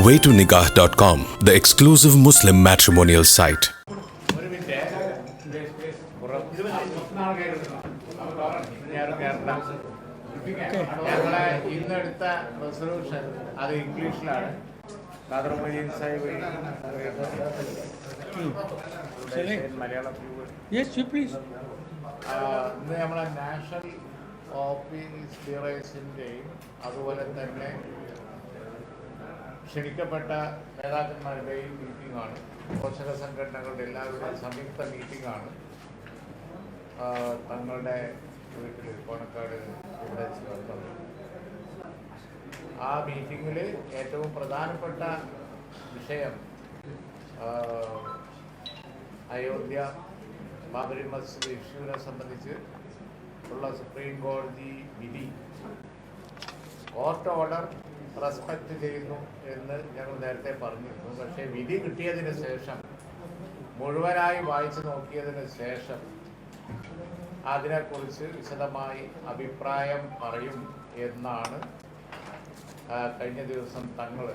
waytonikah.com, the exclusive Muslim matrimonial site. ഞങ്ങളെ ഇന്നെടുത്ത resolution അത് ഇംഗ്ലീഷിലാണ്. മലയാളം ഇന്ന് നമ്മളെ നാഷണൽ ഓഫീസ് ബിയറേഴ്സിൻ്റെയും അതുപോലെ തന്നെ ക്ഷണിക്കപ്പെട്ട നേതാക്കന്മാരുടെയും മീറ്റിംഗാണ്. പോഷക സംഘടനകളുടെ എല്ലാവരുടെയും സംയുക്ത മീറ്റിംഗാണ് തങ്ങളുടെ വീട്ടിൽ കോണക്കാട് ഇവിടെ ചേർന്നത്. ആ മീറ്റിങ്ങിൽ ഏറ്റവും പ്രധാനപ്പെട്ട വിഷയം അയോധ്യ ബാബരി മസ്ജിദ് ഇഷ്യൂവിനെ സംബന്ധിച്ച് ഉള്ള സുപ്രീം കോടതി വിധി കോർട്ട് ഓർഡർ റെസ്പെക്റ്റ് ചെയ്യുന്നു എന്ന് ഞങ്ങൾ നേരത്തെ പറഞ്ഞിരുന്നു. പക്ഷേ വിധി കിട്ടിയതിന് ശേഷം മുഴുവനായി വായിച്ചു നോക്കിയതിന് ശേഷം അതിനെക്കുറിച്ച് വിശദമായി അഭിപ്രായം പറയും എന്നാണ് കഴിഞ്ഞ ദിവസം തങ്ങൾ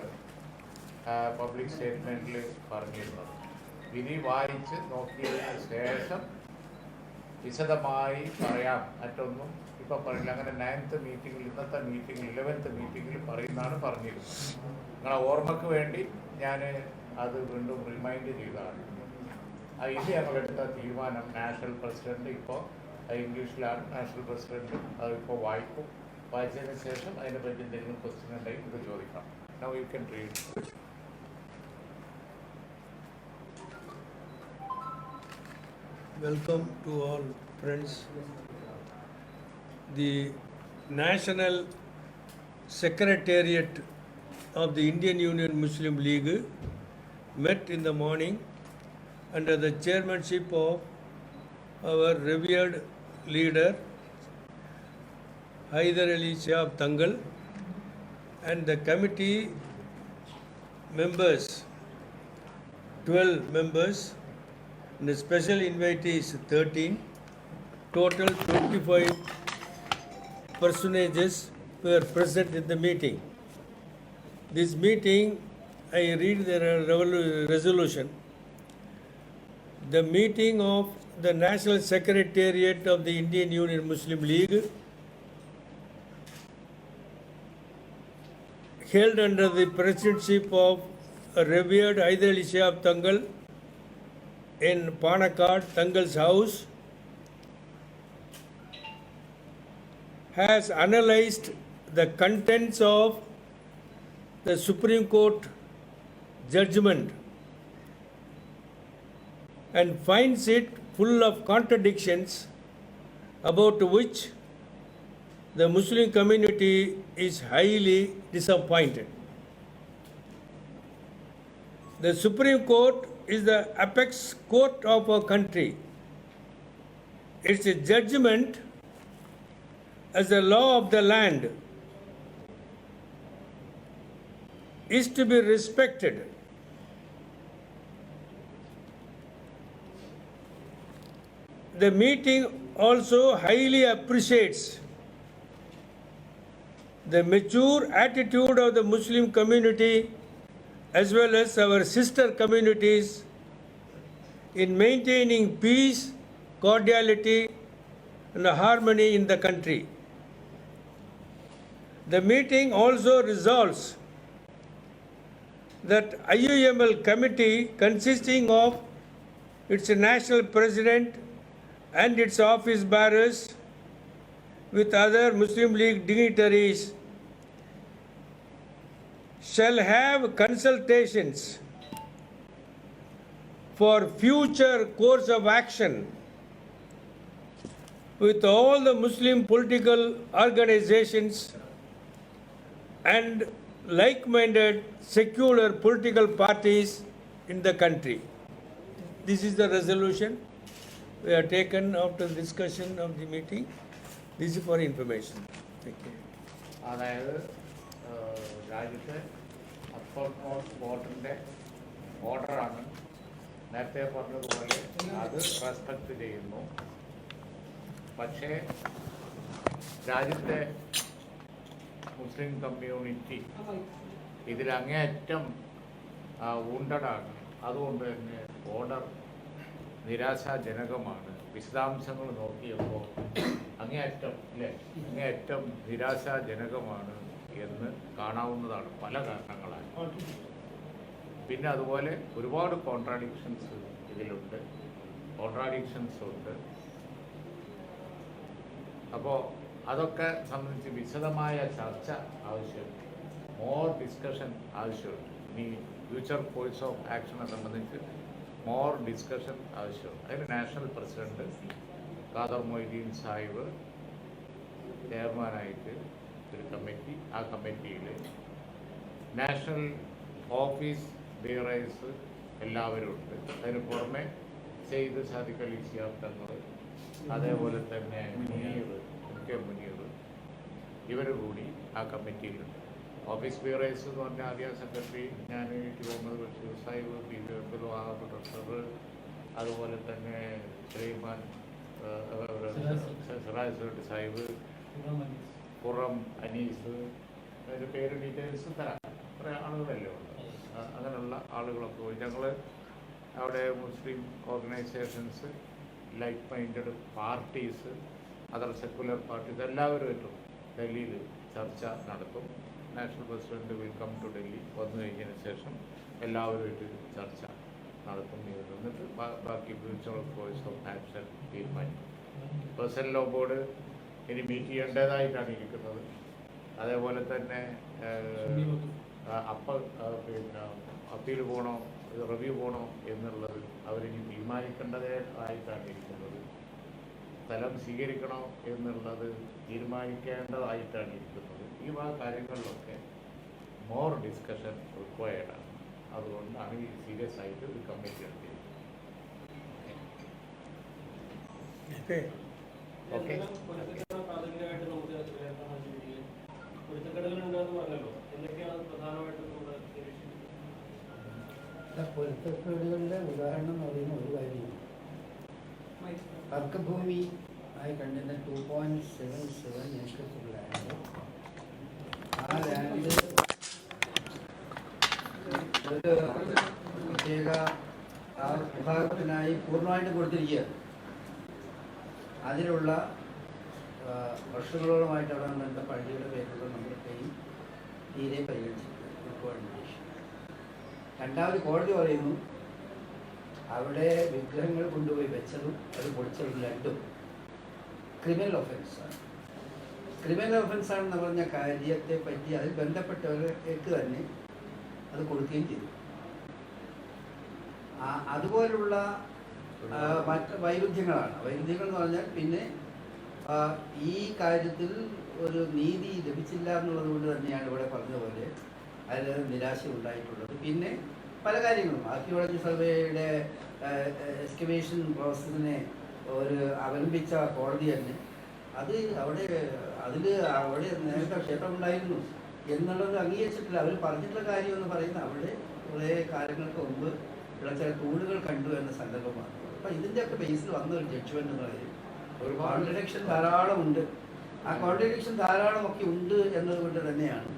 പബ്ലിക് സ്റ്റേറ്റ്മെൻറ്റിൽ പറഞ്ഞിരുന്നത്. വിധി വായിച്ച് നോക്കിയതിന് ശേഷം വിശദമായി പറയാം, മറ്റൊന്നും ഇപ്പം പറയില്ല. അങ്ങനെ 9th മീറ്റിങ്ങിൽ, ഇന്നത്തെ മീറ്റിങ്ങിൽ 11th മീറ്റിങ്ങിൽ പറയുന്നതാണ് പറഞ്ഞിരുന്നത്. നിങ്ങളെ ഓർമ്മയ്ക്ക് വേണ്ടി ഞാൻ അത് വീണ്ടും റിമൈൻഡ് ചെയ്തതാണ്. ഇത് ഞങ്ങളെടുത്ത തീരുമാനം നാഷണൽ പ്രസിഡന്റ് ഇപ്പോൾ ഇംഗ്ലീഷിലാണ്. നാഷണൽ പ്രസിഡന്റ് അതിപ്പോൾ വായിക്കും. വായിച്ചതിന് ശേഷം അതിനെപ്പറ്റി എന്തെങ്കിലും ക്വസ്റ്റ്യൻ ഉണ്ടെങ്കിൽ ഇത് ചോദിക്കാം. Now you can read. Welcome to all friends. The National Secretariat of the Indian Union Muslim League met in the morning under the chairmanship of our revered leader Hyder Ali Shihab Tangal, and the committee members, 12 members, and the special invitees 13, total 25 personages were present in the meeting. This meeting, I read the resolution. The meeting of the National Secretariat of the Indian Union Muslim League held under the presidency of revered Hyder Ali Shihab Tangal in Panakkad, Tangal's house, has analyzed the contents of the Supreme Court judgment and finds it full of contradictions about which the Muslim community is highly disappointed. The Supreme Court is the apex court of our country. Its judgment as the law of the land is to be respected. The meeting also highly appreciates the mature attitude of the Muslim community as well as our sister communities in maintaining peace, cordiality, and harmony in the country. The meeting also resolves that IUML committee consisting of its national president and its office bearers with other Muslim League dignitaries shall have consultations for future course of action with all the Muslim political organizations and like-minded secular political parties in the country. This is the resolution we have taken after discussion of the meeting. This is for information. Thank you. അതായത് രാജ്യത്തെ upper കോർട്ടിൻ്റെ ഓർഡറാണ്. നേരത്തെ പറഞ്ഞതുപോലെ അത് respect ചെയ്യുന്നു. പക്ഷേ രാജ്യത്തെ Muslim community ഇതിൽ അങ്ങേയറ്റം വുണ്ടഡാണ്. അതുകൊണ്ട് തന്നെ ഓർഡർ നിരാശാജനകമാണ്. വിശദാംശങ്ങൾ നോക്കിയപ്പോൾ അങ്ങേയറ്റം നിരാശാജനകമാണ് എന്ന് കാണാവുന്നതാണ് പല കാരണങ്ങളാൽ. പിന്നെ അതുപോലെ ഒരുപാട് കോൺട്രാഡിക്ഷൻസ് ഇതിലുണ്ട്, ഉണ്ട്. അപ്പോൾ അതൊക്കെ സംബന്ധിച്ച് വിശദമായ ചർച്ച ആവശ്യമുണ്ട്, മോർ ഡിസ്കഷൻ ആവശ്യമുണ്ട്. ഇനി ഫ്യൂച്ചർ കോഴ്സ് ഓഫ് ആക്ഷനെ സംബന്ധിച്ച് മോർ ഡിസ്കഷൻ ആവശ്യമുണ്ട്. അതിന് നാഷണൽ പ്രസിഡന്റ് ഖാദർ മൊയ്തീൻ സാഹിബ് ചെയർമാനായിട്ട് ഒരു കമ്മിറ്റി, ആ കമ്മിറ്റിയിൽ നാഷണൽ ഓഫീസ് ബിയറേഴ്സ് എല്ലാവരും ഉണ്ട്. അതിന് പുറമെ സെയ്ദ് സാദിഖ് അലി ശിഹാബ് തങ്ങൾ, അതേപോലെ തന്നെ മുനീർ ഇവർ കൂടി ആ കമ്മിറ്റിയിലുണ്ട്. ഓഫീസ് ബിയറേഴ്സ് എന്ന് പറഞ്ഞാൽ ആദ്യ സെക്രട്ടറി ഞാൻ, മുഹമ്മദ് ബഷീർ സാഹിബ്, പി വി അബ്ദുൽ വഹാബ് ഡോക്ടർ, അതുപോലെ തന്നെ ശ്രീമാൻ സിറാജ് സാഹിബ്, ഖുറം അനീസ്, അതിൻ്റെ പേര് ഡീറ്റെയിൽസ് തരാം. അത്ര ആളുകളല്ലേ ഉള്ളൂ. അങ്ങനെയുള്ള ആളുകളൊക്കെ പോയി ഞങ്ങൾ അവിടെ Muslim organisations, like minded parties, other secular parties എല്ലാവരുമായിട്ടും ഡൽഹിയിൽ ചർച്ച നടത്തും. National president will come to Delhi. വന്നു കഴിഞ്ഞതിന് ശേഷം എല്ലാവരുമായിട്ട് ചർച്ച നടത്തും. എന്നിട്ട് ബാക്കി ഫ്യൂച്ചർ കോഴ്സ് ഓഫ് ആക്ഷൻ തീരുമാനിക്കും. പേഴ്സണൽ ലോ ബോർഡ് ഇനി മീറ്റ് ചെയ്യേണ്ടതായിട്ടാണ് ഇരിക്കുന്നത്. അതേപോലെ തന്നെ പിന്നെ അപ്പീൽ പോകണോ റിവ്യൂ പോകണോ എന്നുള്ളത് അവരിനി തീരുമാനിക്കേണ്ടതായിട്ടാണ് ഇരിക്കുന്നത്. സ്ഥലം സ്വീകരിക്കണോ എന്നുള്ളത് തീരുമാനിക്കേണ്ടതായിട്ടാണ് ഇരിക്കുന്നത്. ഈ കാര്യങ്ങളിലൊക്കെ മോർ ഡിസ്കഷൻ റിക്വയർഡാണ്. അതുകൊണ്ടാണ് ഈ സീരിയസ് ആയിട്ട് ഒരു കമ്മിറ്റി എടുത്തിരിക്കുന്നത്. ഓക്കെ, പൊരുത്തക്കേടുകളുടെ ഉദാഹരണം എന്ന് പറയുന്ന ഒരു കാര്യമാണ് തർക്കഭൂമി ആയി കണ്ടിരുന്ന 2.77 ഏക്കർസ് ലാൻഡ്. ആ ലാൻഡ് ഒരു പ്രത്യേക ആ വിഭാഗത്തിനായി പൂർണ്ണമായിട്ട് കൊടുത്തിരിക്കുകയാണ്. അതിലുള്ള വർഷങ്ങളോളമായിട്ട് അവിടെ നിന്ന പള്ളിയുടെ പേരുള്ള നമ്മുടെ കയ്യിൽ തീരെ പരിഗണിച്ചിട്ടുണ്ട്. രണ്ടാമത് കോടതി പറയുന്നു അവിടെ വിഗ്രഹങ്ങൾ കൊണ്ടുപോയി വെച്ചതും അത് പൊളിച്ചതും രണ്ടും ക്രിമിനൽ ഒഫൻസാണ്. ക്രിമിനൽ ഒഫൻസാണെന്ന് പറഞ്ഞ കാര്യത്തെ പറ്റി അതിൽ ബന്ധപ്പെട്ടവർക്ക് തന്നെ അത് കൊടുക്കുകയും ചെയ്തു. അതുപോലുള്ള മറ്റ് വൈരുദ്ധ്യങ്ങളാണ്. വൈരുദ്ധ്യങ്ങൾ എന്ന് പറഞ്ഞാൽ പിന്നെ ഈ കാര്യത്തിൽ ഒരു നീതി ലഭിച്ചില്ല എന്നുള്ളത് കൊണ്ട് തന്നെയാണ് ഇവിടെ പറഞ്ഞതുപോലെ അതിൽ നിരാശ ഉണ്ടായിട്ടുള്ളത്. പിന്നെ പല കാര്യങ്ങളും ആർക്കിയോളജി സർവേയുടെ എക്സ്കവേഷൻ പ്രോസസ്സിനെ ഒരു അവലംബിച്ച കോടതി തന്നെ അത് അവിടെ നേരത്തെ ക്ഷേത്രം ഉണ്ടായിരുന്നു എന്നുള്ളത് അംഗീകരിച്ചിട്ടില്ല. അവർ പറഞ്ഞിട്ടുള്ള കാര്യം എന്ന് പറയുന്നത് അവിടെ കുറേ കാലങ്ങൾക്ക് മുമ്പ് ഇവിടെ ചില തൂണുകൾ കണ്ടു എന്ന സന്ദർഭമാണ്. അപ്പം ഇതിൻ്റെയൊക്കെ ബേസിൽ വന്ന ഒരു ജഡ്ജ്മെൻ്റ് എന്ന് പറയും ഒരു കോൺട്രഡിക്ഷൻ ധാരാളം ഉണ്ട്. ആ കോൺട്രഡിക്ഷൻ ധാരാളമൊക്കെ ഉണ്ട് എന്നതുകൊണ്ട് തന്നെയാണ്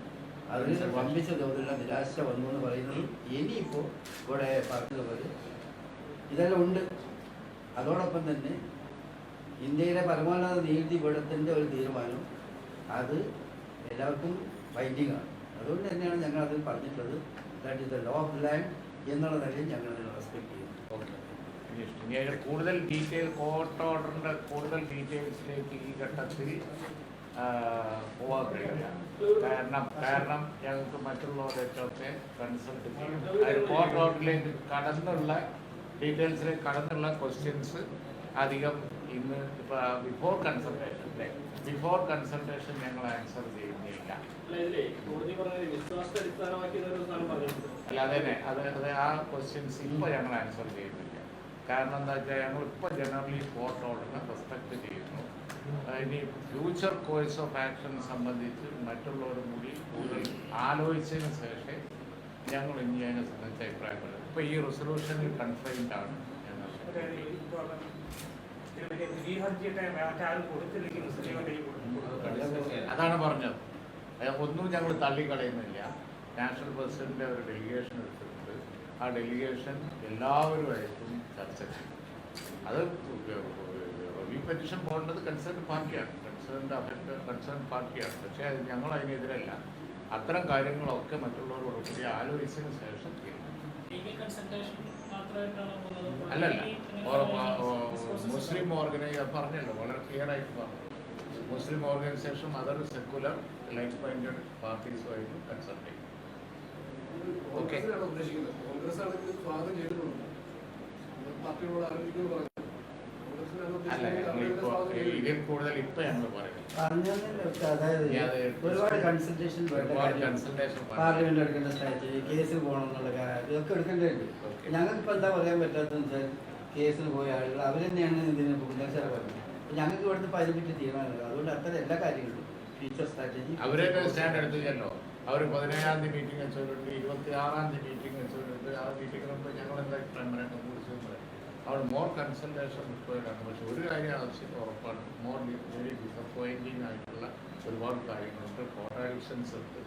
അതിൽ വമ്പിച്ച തോതിലുള്ള നിരാശ വന്നു എന്ന് പറയുന്നത്. ഇനിയിപ്പോൾ ഇവിടെ പറഞ്ഞതുപോലെ ഇതെല്ലാം ഉണ്ട്. അതോടൊപ്പം തന്നെ ഇന്ത്യയിലെ പരമോന്നത നീതി പീഠത്തിൻ്റെ ഒരു തീരുമാനം അത് എല്ലാവർക്കും ബൈൻഡിങ് ആണ്. അതുകൊണ്ട് തന്നെയാണ് ഞങ്ങൾ അതിൽ പറഞ്ഞിട്ടുള്ളത് that is the law of land എന്നുള്ള നിലയിൽ ഞങ്ങൾ അതിനെ റെസ്പെക്ട് ചെയ്യുന്നു. കൂടുതൽ ഡീറ്റെയിൽ കോർട്ട് ഓർഡറിൻ്റെ കൂടുതൽ ഡീറ്റെയിൽസിലേക്ക് ഈ ഘട്ടത്തിൽ പോകാൻ കഴിയില്ല. കാരണം ഞങ്ങൾക്ക് മറ്റുള്ളവരൊക്കെ കൺസൾട്ട് ചെയ്യും. കോർട്ട് ഓർഡറിലേക്ക് കടന്നുള്ള ഡീറ്റെയിൽസിലേക്ക് കടന്നുള്ള ക്വസ്റ്റ്യൻസ് അധികം ഇന്ന് ഇപ്പോൾ ബിഫോർ കൺസൾട്ടേഷൻ ഞങ്ങൾ ആൻസർ ചെയ്യുന്നില്ല. അല്ലാതെ അത് ആ ക്വസ്റ്റ്യൻസ് ഇപ്പോൾ ഞങ്ങൾ ആൻസർ ചെയ്യുന്നില്ല. കാരണം എന്താ വെച്ചാൽ ഞങ്ങളിപ്പോൾ ജനറലി കോർട്ട് ഓർഡറിനെ റെസ്പെക്ട് ചെയ്യുന്നു. ഇനി ഫ്യൂച്ചർ കോഴ്സ് ഓഫ് ആക്ഷൻ സംബന്ധിച്ച് മറ്റുള്ളവരും കൂടി കൂടുതൽ ആലോചിച്ചതിന് ശേഷം ഞങ്ങൾ ഇനി അതിനെ സംബന്ധിച്ച് അഭിപ്രായപ്പെടുന്നത്. ഇപ്പോൾ ഈ റെസൊല്യൂഷനിൽ കൺഫൈൻഡ് ആണ് ഞങ്ങൾ. അതാണ് പറഞ്ഞത്. ഒന്നും ഞങ്ങൾ തള്ളിക്കളയുന്നില്ല. നാഷണൽ പ്രസിഡന്റിൻ്റെ ഒരു ഡെലിഗേഷൻ എടുത്തിട്ടുണ്ട്. ആ ഡെലിഗേഷൻ എല്ലാവരുമായിട്ടും ചർച്ച ചെയ്യും. അത് റിവ്യൂ പെറ്റീഷൻ പോകേണ്ടത് കൺസേൺ പാർട്ടിയാണ്, കൺസേൺ പാർട്ടിയാണ്. പക്ഷേ അത് ഞങ്ങൾ അതിനെതിരല്ല. അത്തരം കാര്യങ്ങളൊക്കെ മറ്റുള്ളവരോട് കൂടി ആലോചിച്ചതിന് ശേഷം അല്ലല്ല മുസ്ലിം ഓർഗനൈസേഷൻ പറഞ്ഞല്ലോ, വളരെ ക്ലിയർ ആയിട്ട് പറഞ്ഞു. Muslim organisation other secular like minded പാർട്ടീസുമായിട്ട് കൺസൾട്ട് ചെയ്യും. ഓക്കെ, അല്ല ഞങ്ങളിപ്പോ ഇതിൽ കൂടുതൽ ഇപ്പൊ ഞങ്ങൾ പറയുന്നത് ഒരുപാട് കൺസൾട്ടേഷൻ പാർലമെന്റ് എടുക്കേണ്ട സ്ട്രാറ്റജി, കേസിൽ പോകണം എന്നുള്ള കാര്യം ഇതൊക്കെ എടുക്കേണ്ടതുണ്ട്. ഞങ്ങൾക്കിപ്പോൾ എന്താ പറയാൻ പറ്റാത്തതെന്ന് വെച്ചാൽ കേസിന് പോയ ആളുകൾ അവർ തന്നെയാണ് ഇതിനെ പുനർചര പറഞ്ഞത്. ഞങ്ങൾക്ക് ഇവിടുത്തെ അതിനെപ്പറ്റി തീരുമാനമില്ല. അതുകൊണ്ട് അത്തരം എല്ലാ കാര്യങ്ങളും ഫ്യൂച്ചർ സ്ട്രാറ്റജി അവരൊക്കെ സ്റ്റാൻഡ് എടുത്തില്ലല്ലോ. അവർ 17-ാം തീയതി മീറ്റിംഗ് വെച്ചവരുണ്ട്, 26-ാം തീയതി മീറ്റിംഗ് വെച്ചവരുണ്ട്. ആ മീറ്റിങ്ങിലൊക്കെ ഞങ്ങൾ എന്താ അഭിപ്രായം പറയാൻ കുറിച്ച് പറയാം. അവിടെ മോർ കൺസൾട്ടേഷൻ റിക്വയർഡാണ്. പക്ഷെ ഒരു കാര്യം ആവശ്യം ഉറപ്പാണ്, മോർ വെരി ഡിസപ്പോയിൻറ്റിംഗ് ആയിട്ടുള്ള ഒരുപാട് കാര്യങ്ങളുണ്ട്. കോൺട്രാഡിക്ഷൻസ് ഉണ്ട്.